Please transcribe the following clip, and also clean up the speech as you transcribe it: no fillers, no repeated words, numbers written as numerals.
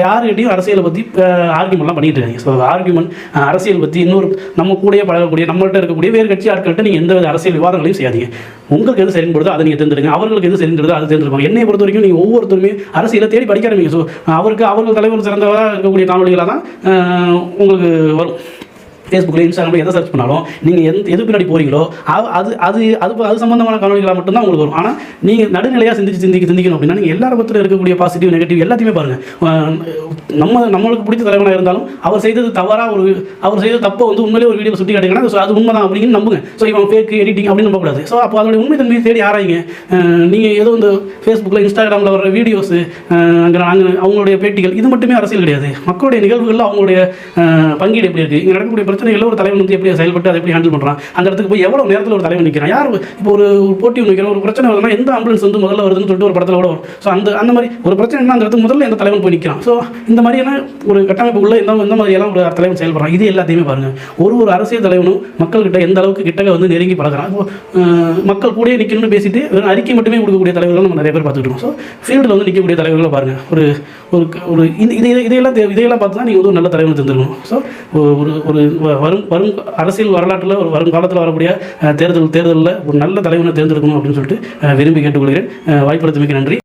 யாருக்கிட்டையும் அரசியலை பற்றி ஆர்கியூமெண்ட்லாம் பண்ணிட்டு இருக்காங்க. ஸோ ஆர்கியூமெண்ட் அரசியல் பற்றி இன்னொரு நம்ம கூடயே பழகக்கூடிய நம்மள்கிட்ட இருக்கக்கூடிய வேறு கட்சி ஆட்கள்கிட்ட நீங்கள் எந்த அரசியல் விவாதங்களையும் செய்யாதீங்க. உங்களுக்கு எது சரிப்படுதோ அதை நீங்கள் தேர்ந்தெடுங்க, அவர்களுக்கு எது சரின்றதோ அதை தேர்ந்தெடுப்பாங்க. என்னை பொறுத்த வரைக்கும் நீங்கள் ஒவ்வொருத்தருமே அரசியலை தேடி படிக்க ஆரம்பிங்க. ஸோ அவர்கள் தலைவர் சிறந்தவராக இருக்கக்கூடிய காணொலிகளாக தான் உங்களுக்கு வரும். ஃபேஸ்புக்கில் இன்ஸ்டாகிராமில் எதை சர்ச் பண்ணாலும் நீங்கள் எது பின்னாடி போகிறீங்களோ அது அது அது சம்மந்தமான காணொலிகளாக மட்டும்தான் உங்களுக்கு வரும். ஆனால் நீங்கள் நடுநிலையாக சிந்திக்கணும் அப்படின்னா நீங்கள் எல்லார பற்றில இருக்கக்கூடிய பாசிட்டிவ் நெகட்டிவ் எல்லாத்தையுமே பாருங்கள். நம்மளுக்கு பிடிச்ச தலைவனாக இருந்தாலும் அவர் செய்தது தவறாக அவர் செய்த தப்பை உண்மையிலே ஒரு வீடியோ சுட்டி காட்டுங்கன்னா அது உண்மை தான் அப்படின்னு நம்புங்க. ஸோ இவன் ஃபேக் எடிட்டிங் அப்படின்னு நம்பக்கூடாது. ஸோ அப்போ அதனுடைய உண்மை தன்மையை தேடி ஆராய்ங்க. நீங்கள் ஏதோ இந்த ஃபேஸ்புக்கில் இன்ஸ்டாகிராமில் வர வீடியோஸு அவங்களுடைய பேட்டிகள் இது மட்டுமே அரசியல் கிடையாது. மக்களுடைய நிகழ்வுகளில் அவங்களுடைய பங்கீடு எப்படி இருக்குது, இங்கே நடக்கக்கூடிய பிரச்சனைகளில் ஒரு தலைவன் வந்து எப்படி செயல்பட்டு அதை எப்படி ஹேண்டில் பண்ணுறான், அந்த இடத்துக்கு போய் எவ்வளோ நேரத்தில் ஒரு தலைவன் நிற்கிறான். யார் இப்போ ஒரு போட்டி நிற்கிறோம், ஒரு பிரச்சனை வருதுன்னா எந்த ஆம்புலன்ஸ் வந்து முதல்ல வருதுன்னு சொல்லிட்டு ஒரு படத்தில் கூட வரும். ஸோ அந்த மாதிரி ஒரு பிரச்சனைனா அந்த இடத்துக்கு முதல்ல எந்த தலைவன் போய் நிற்கிறான். ஸோ இந்த மாதிரியான ஒரு கட்டமைப்பு உள்ள எந்த மாதிரியெல்லாம் ஒரு தலைவன் செயல்படுறான் இது எல்லாத்தையுமே பாருங்கள். ஒரு அரசியல் தலைவனும் மக்கள்கிட்ட எந்த அளவுக்கு கிட்டக்க வந்து நெருங்கி பழகிறான். இப்போ மக்கள் கூட நிற்கணும்னு பேசிட்டு வெறும் அறிக்கை மட்டுமே கொடுக்கக்கூடிய தலைவர்கள் நம்ம நிறைய பேர் பார்த்துட்டு இருக்கோம். ஸோ ஃபீல்டில் வந்து நிற்கக்கூடிய தலைவர்களை பாருங்கள். ஒரு இதையெல்லாம் பார்த்து தான் நீங்கள் வந்து ஒரு நல்ல தலைவனை தெரிஞ்சுக்கணும். ஸோ வரும் அரசியல் வரலாற்றில் ஒரு வரும் காலத்தில் வரக்கூடிய தேர்தலில் ஒரு நல்ல தலைவனை தேர்ந்தெடுக்கணும் அப்படின்னு சொல்லிட்டு விரும்பி கேட்டுக்கொள்கிறேன். வாய்ப்பளித்தமைக்கு நன்றி.